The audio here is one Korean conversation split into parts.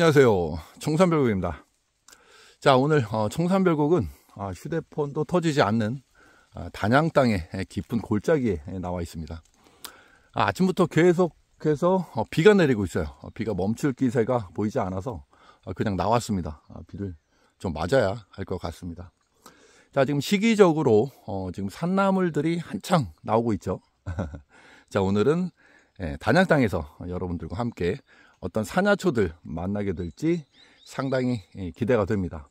안녕하세요. 청산별곡입니다. 자, 오늘 청산별곡은 휴대폰도 터지지 않는 단양 땅의 깊은 골짜기에 나와 있습니다. 아침부터 계속해서 비가 내리고 있어요. 비가 멈출 기세가 보이지 않아서 그냥 나왔습니다. 비를 좀 맞아야 할 것 같습니다. 자, 지금 시기적으로 지금 산나물들이 한창 나오고 있죠. 자, 오늘은 단양 땅에서 여러분들과 함께 어떤 사냐초들 만나게 될지 상당히 기대가 됩니다.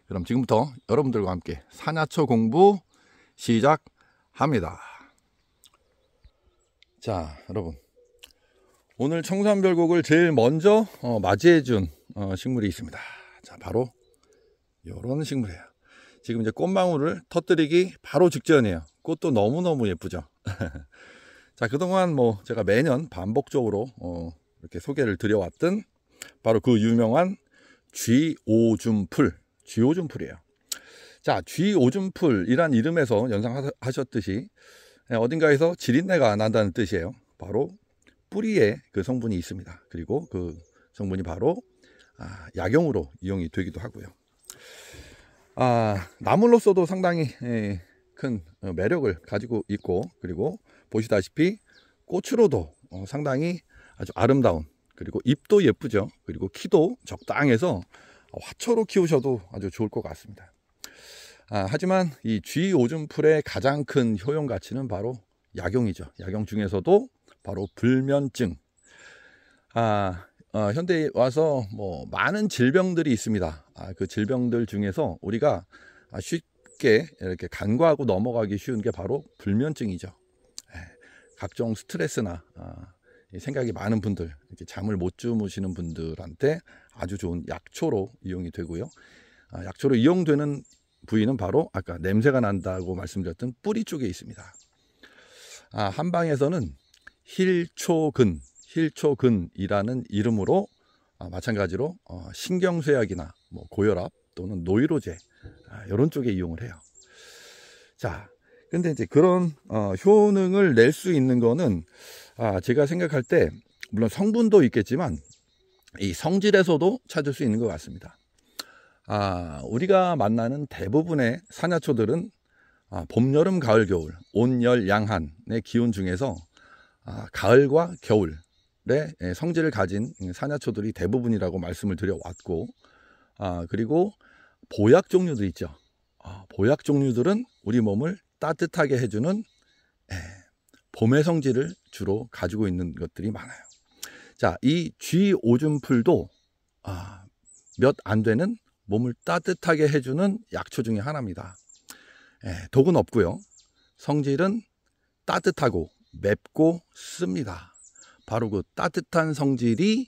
그럼 지금부터 여러분들과 함께 사냐초 공부 시작합니다. 자, 여러분, 오늘 청산별곡을 제일 먼저 맞이해 준 식물이 있습니다. 자, 바로 이런 식물이에요. 지금 이제 꽃망울을 터뜨리기 바로 직전이에요. 꽃도 너무너무 예쁘죠. 자, 그동안 제가 매년 반복적으로 이렇게 소개를 드려왔던 바로 그 유명한 쥐오줌풀이에요. 자, 쥐오줌풀이란 이름에서 연상하셨듯이 어딘가에서 지린내가 난다는 뜻이에요. 바로 뿌리에 그 성분이 있습니다. 그리고 그 성분이 바로 약용으로 이용이 되기도 하고요. 나물로서도 상당히 큰 매력을 가지고 있고, 그리고 보시다시피 꽃으로도 상당히 아주 아름다운, 그리고 잎도 예쁘죠. 그리고 키도 적당해서 화초로 키우셔도 아주 좋을 것 같습니다. 하지만 이 쥐오줌풀의 가장 큰 효용 가치는 바로 약용이죠. 약용 중에서도 바로 불면증. 현대에 와서 많은 질병들이 있습니다. 그 질병들 중에서 우리가 쉽게 이렇게 간과하고 넘어가기 쉬운 게 바로 불면증이죠. 각종 스트레스나 생각이 많은 분들, 이렇게 잠을 못 주무시는 분들한테 아주 좋은 약초로 이용이 되고요. 약초로 이용되는 부위는 바로 아까 냄새가 난다고 말씀드렸던 뿌리 쪽에 있습니다. 한방에서는 힐초근이라는 이름으로 마찬가지로 신경쇠약이나 고혈압 또는 노이로제 이런 쪽에 이용을 해요. 자, 근데 이제 그런 효능을 낼 수 있는 거는 제가 생각할 때 물론 성분도 있겠지만 이 성질에서도 찾을 수 있는 것 같습니다. 우리가 만나는 대부분의 사냐초들은 봄, 여름, 가을, 겨울 온열양한의 기운 중에서 가을과 겨울에 성질을 가진 사냐초들이 대부분이라고 말씀을 드려왔고, 그리고 보약 종류도 있죠. 보약 종류들은 우리 몸을 따뜻하게 해주는 봄의 성질을 주로 가지고 있는 것들이 많아요. 자, 이 쥐오줌풀도 몇 안 되는 몸을 따뜻하게 해주는 약초 중에 하나입니다. 독은 없고요. 성질은 따뜻하고 맵고 씁니다. 바로 그 따뜻한 성질이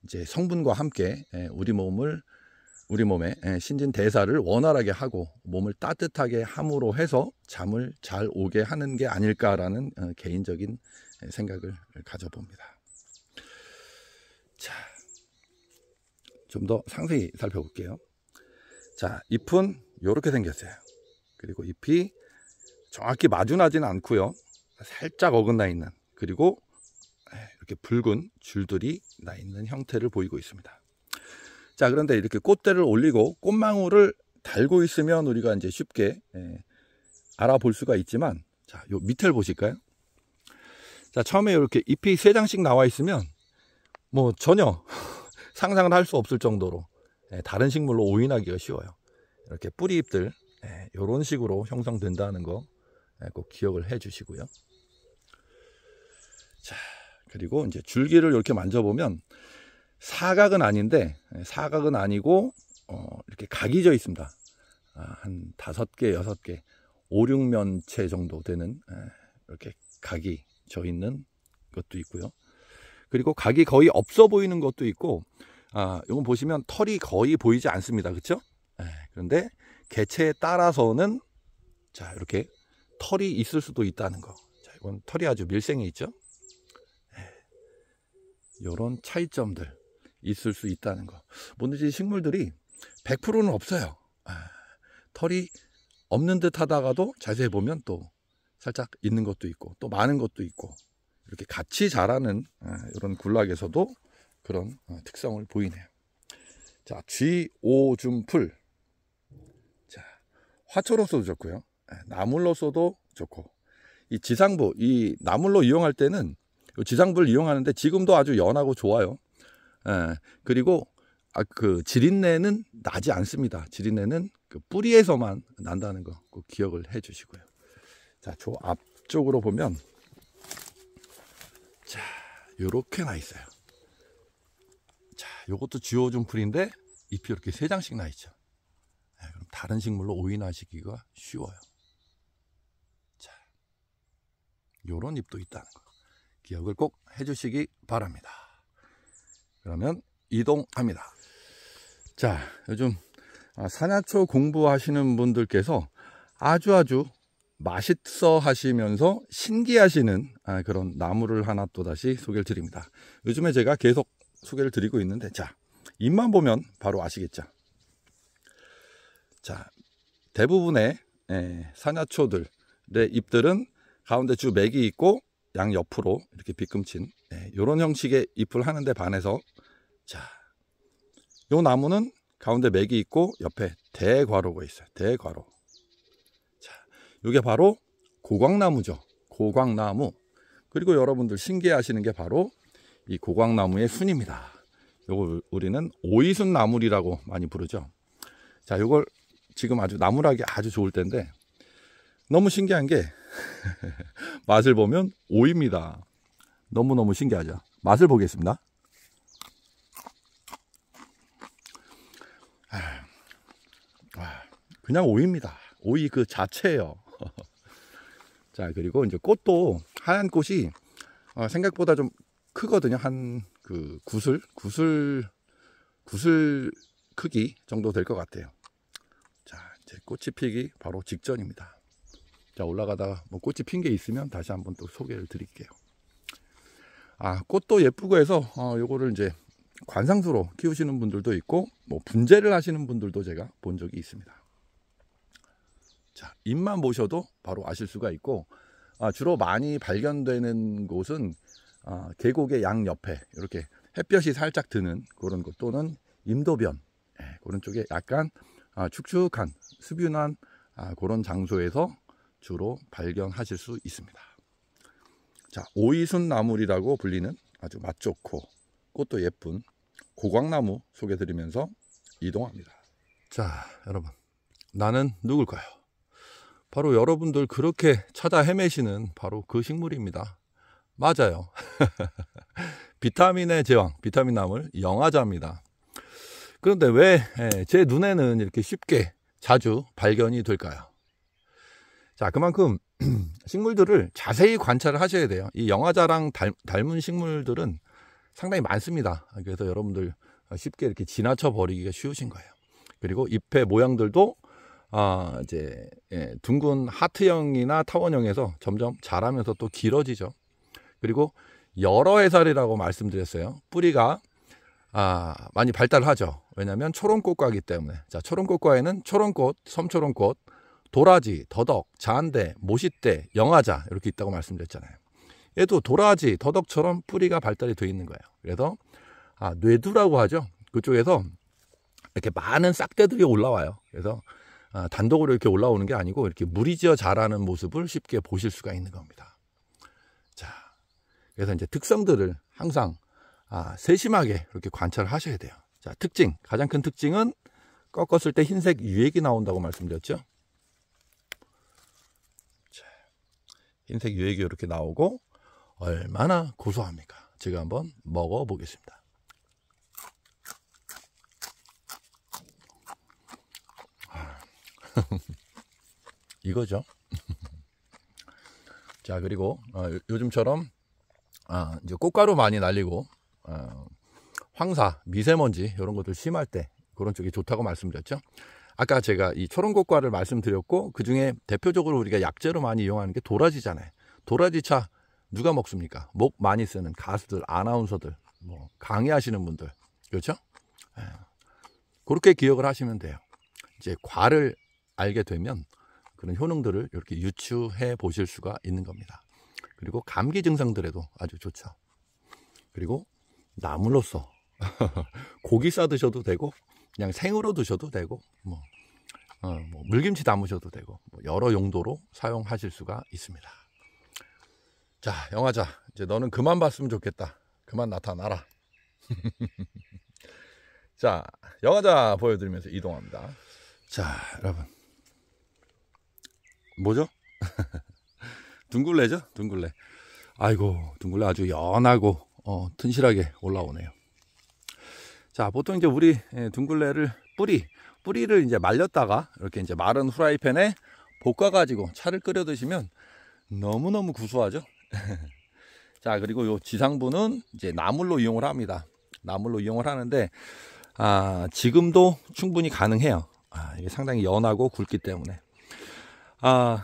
이제 성분과 함께 우리 몸의 신진대사를 원활하게 하고 몸을 따뜻하게 함으로 해서 잠을 잘 오게 하는 게 아닐까라는 개인적인 생각을 가져봅니다. 자, 좀 더 상세히 살펴볼게요. 자, 잎은 이렇게 생겼어요. 그리고 잎이 정확히 마주나지는 않고요. 살짝 어긋나 있는, 그리고 이렇게 붉은 줄들이 나 있는 형태를 보이고 있습니다. 자, 그런데 이렇게 꽃대를 올리고 꽃망울을 달고 있으면 우리가 이제 쉽게 알아볼 수가 있지만, 자, 요 밑을 보실까요? 자, 처음에 이렇게 잎이 3장씩 나와 있으면 전혀 상상을 할 수 없을 정도로 다른 식물로 오인하기가 쉬워요. 이렇게 뿌리 잎들 이런 식으로 형성된다는 거 꼭 기억을 해 주시고요. 자, 그리고 이제 줄기를 이렇게 만져보면 사각은 아니고 이렇게 각이 져 있습니다. 한 5개, 6개, 5, 6면체 정도 되는 이렇게 각이 져 있는 것도 있고요. 그리고 각이 거의 없어 보이는 것도 있고, 이건 보시면 털이 거의 보이지 않습니다. 그렇죠? 그런데 개체에 따라서는 자, 이렇게 털이 있을 수도 있다는 거. 자, 이건 털이 아주 밀생해 있죠? 이런 차이점들 있을 수 있다는 거. 뭐든지 식물들이 100%는 없어요. 털이 없는 듯 하다가도 자세히 보면 또 살짝 있는 것도 있고 또 많은 것도 있고, 이렇게 같이 자라는 이런 군락에서도 그런 특성을 보이네요. 자, 쥐오줌풀. 자, 화초로서도 좋고요. 나물로서도 좋고, 이 지상부, 이 나물로 이용할 때는 지상부를 이용하는데 지금도 아주 연하고 좋아요. 그리고 그 지린내는 나지 않습니다. 지린내는 그 뿌리에서만 난다는 거 꼭 기억을 해 주시고요. 자, 저 앞쪽으로 보면, 자, 요렇게 나 있어요. 자, 요것도 쥐오줌풀인데 잎이 이렇게 3장씩 나 있죠. 그럼 다른 식물로 오인하시기가 쉬워요. 자, 요런 잎도 있다는 거 기억을 꼭 해주시기 바랍니다. 그러면 이동합니다. 자, 요즘 산야초 공부하시는 분들께서 아주 맛있어 하시면서 신기하시는 그런 나무를 하나 또 다시 소개를 드립니다. 요즘에 제가 계속 소개를 드리고 있는데, 자, 잎만 보면 바로 아시겠죠? 자, 대부분의 산야초들의 잎들은 가운데 주 맥이 있고 양 옆으로 이렇게 빗금친 이런 형식의 잎을 하는데 반해서, 자, 요 나무는 가운데 맥이 있고 옆에 대괄호가 있어요. 대괄호. 자, 이게 바로 고광나무죠. 고광나무. 그리고 여러분들 신기해하시는 게 바로 이 고광나무의 순입니다. 요걸 우리는 오이순 나물이라고 많이 부르죠. 자, 요걸 지금 아주 나물하기 아주 좋을 때인데, 너무 신기한 게 맛을 보면 오이입니다. 너무너무 신기하죠. 맛을 보겠습니다. 그냥 오이입니다. 오이 그 자체예요. 자, 그리고 이제 꽃도 하얀 꽃이 생각보다 좀 크거든요. 한 그 구슬 크기 정도 될 것 같아요. 자, 이제 꽃이 피기 바로 직전입니다. 자, 올라가다가 뭐 꽃이 핀 게 있으면 다시 한번 또 소개를 드릴게요. 꽃도 예쁘고 해서 요거를 이제 관상수로 키우시는 분들도 있고, 뭐 분재를 하시는 분들도 제가 본 적이 있습니다. 자, 잎만 보셔도 바로 아실 수가 있고, 주로 많이 발견되는 곳은 계곡의 양 옆에 이렇게 햇볕이 살짝 드는 그런 곳, 또는 임도변, 그런 쪽에 약간 축축한 습윤한 그런 장소에서 주로 발견하실 수 있습니다. 자, 오이순 나물이라고 불리는 아주 맛 좋고 꽃도 예쁜 고광나무 소개 드리면서 이동합니다. 자, 여러분, 나는 누굴까요? 바로 여러분들 그렇게 찾아 헤매시는 바로 그 식물입니다. 맞아요. 비타민의 제왕, 비타민 나물 영화자입니다. 그런데 왜 제 눈에는 이렇게 쉽게 자주 발견이 될까요? 자, 그만큼 식물들을 자세히 관찰을 하셔야 돼요. 이 영화자랑 닮은 식물들은 상당히 많습니다. 그래서 여러분들 쉽게 이렇게 지나쳐 버리기가 쉬우신 거예요. 그리고 잎의 모양들도 이제 둥근 하트형이나 타원형에서 점점 자라면서 또 길어지죠. 그리고 여러 해살이라고 말씀드렸어요. 뿌리가 많이 발달하죠. 왜냐하면 초롱꽃과이기 때문에. 자, 초롱꽃과에는 초롱꽃, 섬초롱꽃, 도라지, 더덕, 자한대, 모시대, 영화자 이렇게 있다고 말씀드렸잖아요. 얘도 도라지, 더덕처럼 뿌리가 발달이 되어 있는 거예요. 그래서 뇌두라고 하죠. 그쪽에서 이렇게 많은 싹대들이 올라와요. 그래서 단독으로 이렇게 올라오는 게 아니고 이렇게 무리지어 자라는 모습을 쉽게 보실 수가 있는 겁니다. 자, 그래서 이제 특성들을 항상 세심하게 이렇게 관찰을 하셔야 돼요. 자, 특징, 가장 큰 특징은 꺾었을 때 흰색 유액이 나온다고 말씀드렸죠. 자, 흰색 유액이 이렇게 나오고 얼마나 고소합니까? 제가 한번 먹어 보겠습니다. 이거죠. 자, 그리고 요즘처럼 이제 꽃가루 많이 날리고 황사, 미세먼지 이런 것들 심할 때 그런 쪽이 좋다고 말씀드렸죠. 아까 제가 이 초롱꽃과를 말씀드렸고, 그 중에 대표적으로 우리가 약재로 많이 이용하는 게 도라지잖아요. 도라지차 누가 먹습니까? 목 많이 쓰는 가수들, 아나운서들, 뭐 강의하시는 분들, 그렇죠? 그렇게 기억을 하시면 돼요. 이제 과를 알게 되면 그런 효능들을 이렇게 유추해 보실 수가 있는 겁니다. 그리고 감기 증상들에도 아주 좋죠. 그리고 나물로서 고기 싸 드셔도 되고 그냥 생으로 드셔도 되고 뭐 물김치 담으셔도 되고 뭐 여러 용도로 사용하실 수가 있습니다. 자, 영화자, 이제 너는 그만 봤으면 좋겠다. 그만 나타나라. 자, 영화자 보여드리면서 이동합니다. 자, 여러분, 뭐죠? 둥글레죠? 둥글레. 아이고, 둥글레 아주 연하고 튼실하게 올라오네요. 자, 보통 이제 우리 둥글레를 뿌리를 이제 말렸다가 이렇게 이제 마른 후라이팬에 볶아가지고 차를 끓여 드시면 너무너무 구수하죠. 자, 그리고 요 지상부는 이제 나물로 이용을 합니다. 나물로 이용을 하는데 지금도 충분히 가능해요. 이게 상당히 연하고 굵기 때문에.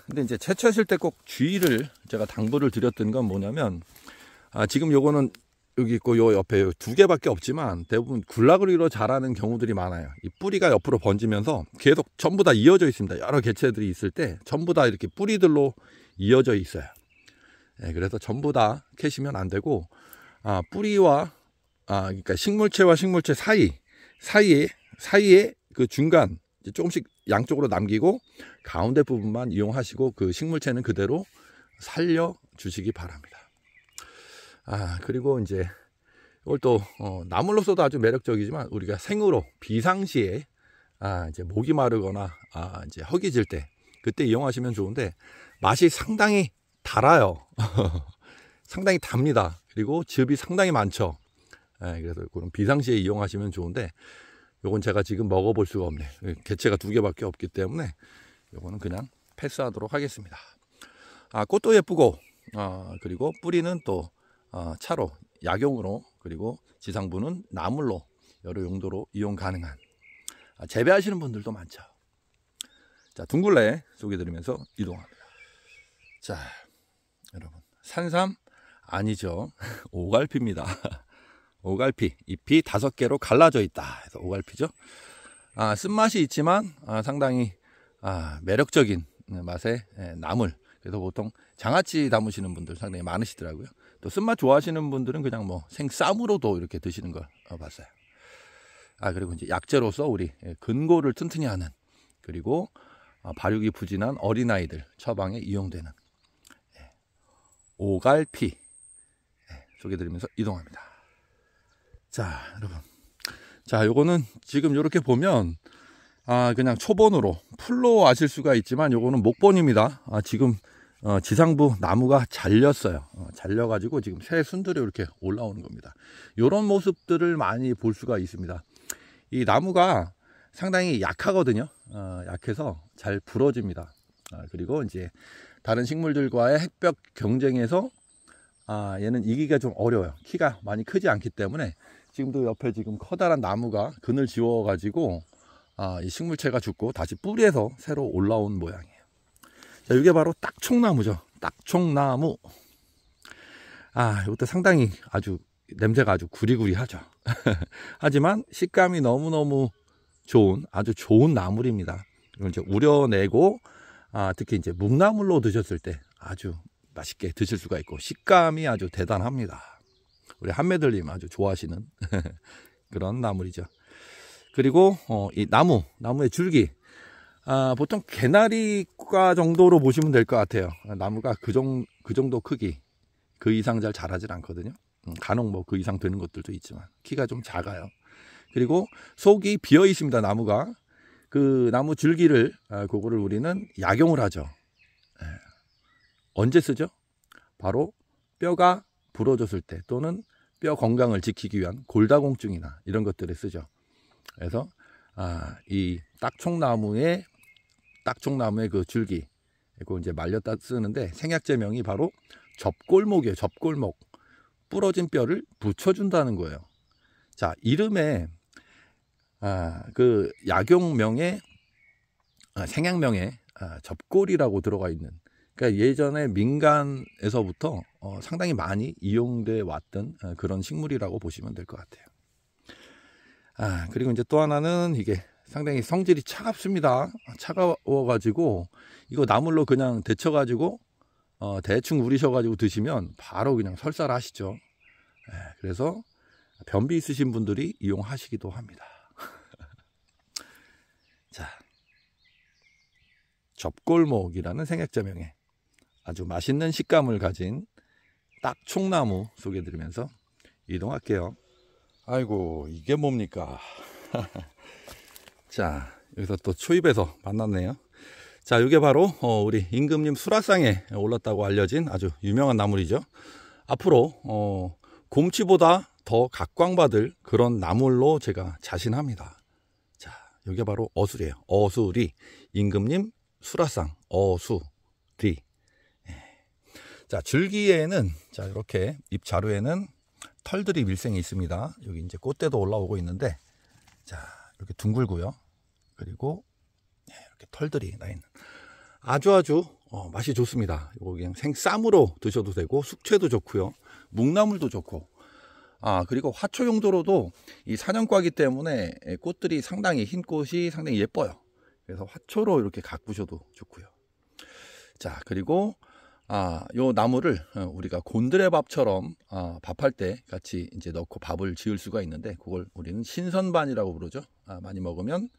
근데 이제 채취하실 때 꼭 주의를 제가 당부를 드렸던 건 뭐냐면, 지금 요거는 여기 있고 요 옆에 2개밖에 없지만 대부분 굴락으로 자라는 경우들이 많아요. 이 뿌리가 옆으로 번지면서 계속 전부 다 이어져 있습니다. 여러 개체들이 있을 때 전부 다 이렇게 뿌리들로 이어져 있어요. 네, 그래서 전부 다 캐시면 안 되고, 뿌리와 그러니까 식물체와 식물체 사이에 그 중간 조금씩 양쪽으로 남기고 가운데 부분만 이용하시고 그 식물체는 그대로 살려 주시기 바랍니다. 그리고 이제 이걸 또 나물로서도 아주 매력적이지만 우리가 생으로 비상시에 이제 목이 마르거나 이제 허기질 때 그때 이용하시면 좋은데, 맛이 상당히 달아요. 상당히 답니다. 그리고 즙이 상당히 많죠. 그래서 그런 비상시에 이용하시면 좋은데, 요건 제가 지금 먹어볼 수가 없네. 개체가 2개밖에 없기 때문에 요거는 그냥 패스하도록 하겠습니다. 꽃도 예쁘고, 그리고 뿌리는 또 차로, 약용으로, 그리고 지상부는 나물로 여러 용도로 이용 가능한, 재배하시는 분들도 많죠. 자, 둥글레 소개드리면서 이동합니다. 자, 여러분, 산삼 아니죠. 오갈피입니다. 오갈피, 잎이 5개로 갈라져 있다 해서 오갈피죠. 쓴맛이 있지만 상당히 매력적인 맛의 나물. 그래서 보통 장아찌 담으시는 분들 상당히 많으시더라고요. 또 쓴맛 좋아하시는 분들은 그냥 뭐 생쌈으로도 이렇게 드시는 걸 봤어요. 그리고 이제 약재로서 우리 근골을 튼튼히 하는, 그리고 발육이 부진한 어린아이들 처방에 이용되는 오갈피 소개드리면서 이동합니다. 자, 여러분, 자, 요거는 지금 이렇게 보면 그냥 초본으로 풀로 아실 수가 있지만 요거는 목본입니다. 지금 지상부 나무가 잘렸어요. 잘려가지고 지금 새 순들이 이렇게 올라오는 겁니다. 요런 모습들을 많이 볼 수가 있습니다. 이 나무가 상당히 약하거든요. 약해서 잘 부러집니다. 그리고 이제 다른 식물들과의 핵벽 경쟁에서 얘는 이기기가 좀 어려워요. 키가 많이 크지 않기 때문에. 지금도 옆에 지금 커다란 나무가 그늘 지워 가지고 이 식물체가 죽고 다시 뿌리에서 새로 올라온 모양이에요. 자, 이게 바로 딱총나무죠. 딱총나무. 이것도 상당히 아주 냄새가 아주 구리구리하죠. 하지만 식감이 너무너무 좋은, 아주 좋은 나물입니다. 이걸 이제 우려내고 특히 이제 묵나물로 드셨을 때 아주 맛있게 드실 수가 있고 식감이 아주 대단합니다. 우리 한매들님 아주 좋아하시는 그런 나물이죠. 그리고 이 나무의 줄기, 보통 개나리과 정도로 보시면 될 것 같아요. 나무가 그 정도 크기, 그 이상 잘 자라질 않거든요. 간혹 뭐 그 이상 되는 것들도 있지만 키가 좀 작아요. 그리고 속이 비어 있습니다. 나무가. 그 나무 줄기를 그거를 우리는 약용을 하죠. 언제 쓰죠? 바로 뼈가 부러졌을 때, 또는 뼈 건강을 지키기 위한 골다공증이나 이런 것들에 쓰죠. 그래서 이 딱총나무의 그 줄기, 이거 이제 말렸다 쓰는데 생약제명이 바로 접골목이에요. 접골목. 부러진 뼈를 붙여준다는 거예요. 자, 이름에 그 약용명에 생약명에 접골이라고 들어가 있는, 그러니까 예전에 민간에서부터 상당히 많이 이용돼 왔던 그런 식물이라고 보시면 될 것 같아요. 그리고 이제 또 하나는 이게 상당히 성질이 차갑습니다. 차가워가지고 이거 나물로 그냥 데쳐가지고 대충 우리셔가지고 드시면 바로 그냥 설사를 하시죠. 그래서 변비 있으신 분들이 이용하시기도 합니다. 자, 접골목이라는 생약자명의 아주 맛있는 식감을 가진 딱총나무 소개해드리면서 이동할게요. 아이고, 이게 뭡니까? 자, 여기서 또 초입에서 만났네요. 자, 이게 바로 우리 임금님 수라상에 올랐다고 알려진 아주 유명한 나물이죠. 앞으로 곰치보다 더 각광받을 그런 나물로 제가 자신합니다. 자, 이게 바로 어수리예요. 어수리. 임금님 수라상 어수리. 자, 줄기에는 자, 이렇게 잎 자루에는 털들이 밀생이 있습니다. 여기 이제 꽃대도 올라오고 있는데, 자, 이렇게 둥글고요. 그리고 이렇게 털들이 나 있는 아주 맛이 좋습니다. 이거 그냥 생쌈으로 드셔도 되고 숙취도 좋고요. 묵나물도 좋고, 그리고 화초 용도로도 이 사냥과기 때문에 꽃들이 상당히 흰 꽃이 상당히 예뻐요. 그래서 화초로 이렇게 가꾸셔도 좋고요. 자, 그리고 요 나무를 우리가 곤드레밥처럼 밥할 때 같이 이제 넣고 밥을 지을 수가 있는데, 그걸 우리는 신선반이라고 부르죠. 많이 먹으면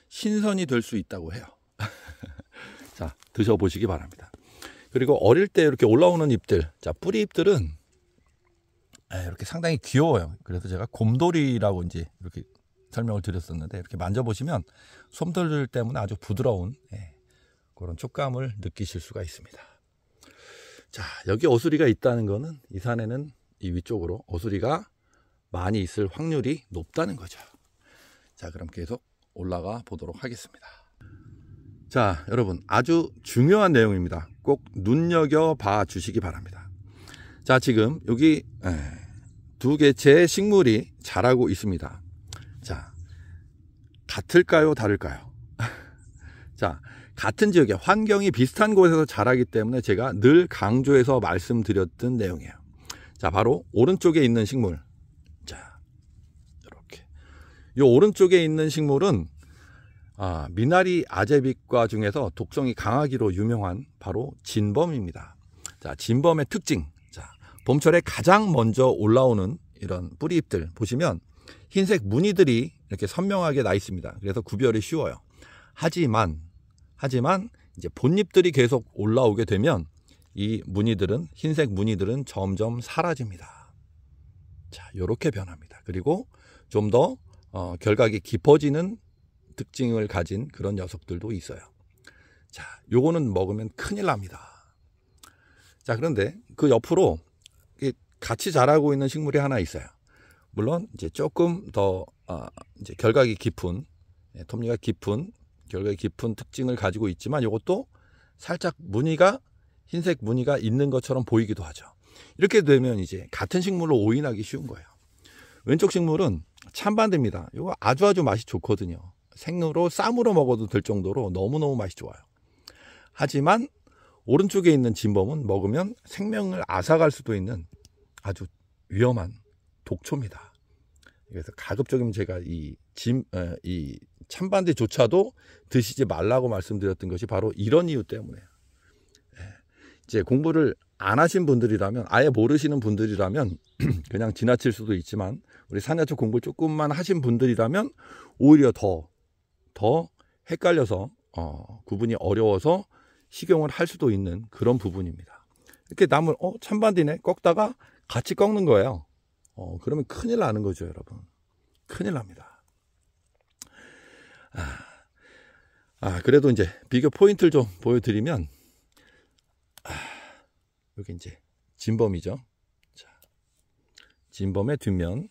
신선이 될 수 있다고 해요. 자, 드셔보시기 바랍니다. 그리고 어릴 때 이렇게 올라오는 잎들, 자, 뿌리 잎들은 이렇게 상당히 귀여워요. 그래서 제가 곰돌이라고 이제 이렇게 설명을 드렸었는데, 이렇게 만져보시면 솜털들 때문에 아주 부드러운 그런 촉감을 느끼실 수가 있습니다. 자, 여기 어수리가 있다는 거는 이 산에는 이 위쪽으로 어수리가 많이 있을 확률이 높다는 거죠. 자, 그럼 계속 올라가 보도록 하겠습니다. 자, 여러분, 아주 중요한 내용입니다. 꼭 눈여겨봐 주시기 바랍니다. 자, 지금 여기 두 개체의 식물이 자라고 있습니다. 자, 같을까요, 다를까요? 자, 같은 지역에 환경이 비슷한 곳에서 자라기 때문에 제가 늘 강조해서 말씀드렸던 내용이에요. 자, 바로 오른쪽에 있는 식물. 자, 이렇게. 이 오른쪽에 있는 식물은 미나리 아제비과 중에서 독성이 강하기로 유명한 바로 진범입니다. 자, 진범의 특징. 자, 봄철에 가장 먼저 올라오는 이런 뿌리잎들 보시면 흰색 무늬들이 이렇게 선명하게 나 있습니다. 그래서 구별이 쉬워요. 하지만 이제 본잎들이 계속 올라오게 되면 이 무늬들은, 흰색 무늬들은 점점 사라집니다. 자, 이렇게 변합니다. 그리고 좀 더 결각이 깊어지는 특징을 가진 그런 녀석들도 있어요. 자, 요거는 먹으면 큰일 납니다. 자, 그런데 그 옆으로 같이 자라고 있는 식물이 하나 있어요. 물론 이제 조금 더 이제 결각이 깊은, 톱니가 깊은, 결각이 깊은 특징을 가지고 있지만 이것도 살짝 무늬가, 흰색 무늬가 있는 것처럼 보이기도 하죠. 이렇게 되면 이제 같은 식물로 오인하기 쉬운 거예요. 왼쪽 식물은 참반대입니다. 이거 아주 맛이 좋거든요. 생으로 쌈으로 먹어도 될 정도로 너무너무 맛이 좋아요. 하지만 오른쪽에 있는 진범은 먹으면 생명을 앗아갈 수도 있는 아주 위험한 독초입니다. 그래서 가급적이면 제가 이 참반대조차도 드시지 말라고 말씀드렸던 것이 바로 이런 이유 때문에요. 이제 공부를 안 하신 분들이라면, 아예 모르시는 분들이라면 그냥 지나칠 수도 있지만, 우리 산야초 공부를 조금만 하신 분들이라면 오히려 더 헷갈려서 구분이 어려워서 식용을 할 수도 있는 그런 부분입니다. 이렇게 나물 참반디네 꺾다가 같이 꺾는 거예요. 그러면 큰일 나는 거죠, 여러분. 큰일 납니다. 그래도 이제 비교 포인트를 좀 보여드리면, 여기 이제 진범이죠. 자, 진범의 뒷면,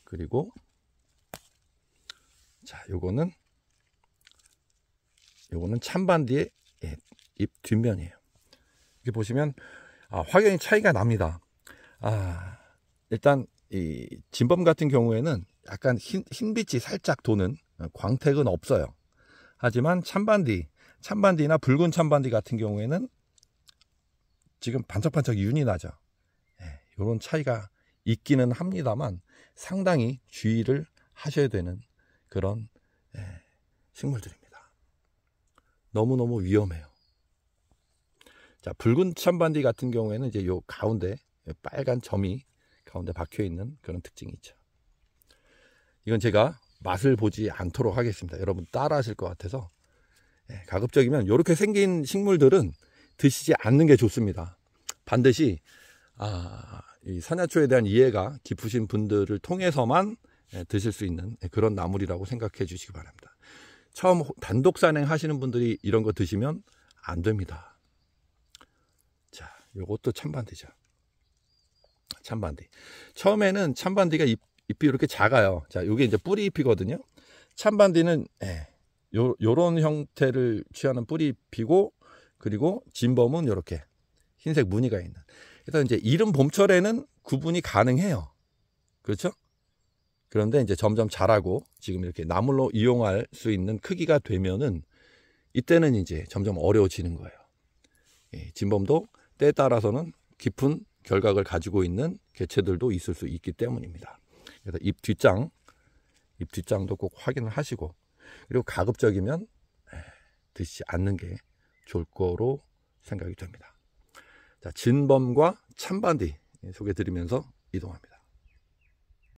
그리고 자, 요거는 참반디의 잎 뒷면이에요. 이렇게 보시면 확연히 차이가 납니다. 일단 이 진범 같은 경우에는 약간 흰빛이 살짝 도는 광택은 없어요. 하지만 참반디나 붉은 참반디 같은 경우에는 지금 반짝반짝 윤이 나죠. 이런 차이가 있기는 합니다만 상당히 주의를 하셔야 되는 그런 식물들입니다. 너무너무 위험해요. 자, 붉은 참반디 같은 경우에는 이제 요 가운데 빨간 점이 가운데 박혀 있는 그런 특징이 있죠. 이건 제가 맛을 보지 않도록 하겠습니다. 여러분 따라 하실 것 같아서. 가급적이면 이렇게 생긴 식물들은 드시지 않는 게 좋습니다. 반드시 이 선야초에 대한 이해가 깊으신 분들을 통해서만 드실 수 있는 그런 나물이라고 생각해 주시기 바랍니다. 처음 단독 산행 하시는 분들이 이런 거 드시면 안 됩니다. 자, 요것도 참반디죠. 참반디. 처음에는 참반디가 잎이 이렇게 작아요. 자, 요게 이제 뿌리 잎이거든요. 참반디는 요런 형태를 취하는 뿌리 잎이고, 그리고 진범은 이렇게 흰색 무늬가 있는. 그래서 이제 이른 봄철에는 구분이 가능해요. 그렇죠? 그런데 이제 점점 자라고 지금 이렇게 나물로 이용할 수 있는 크기가 되면은 이때는 이제 점점 어려워지는 거예요. 진범도 때에 따라서는 깊은 결각을 가지고 있는 개체들도 있을 수 있기 때문입니다. 그래서 잎 뒷장도 꼭 확인을 하시고, 그리고 가급적이면 드시지 않는 게 좋을 거로 생각이 됩니다. 자, 진범과 참반디 소개드리면서 이동합니다.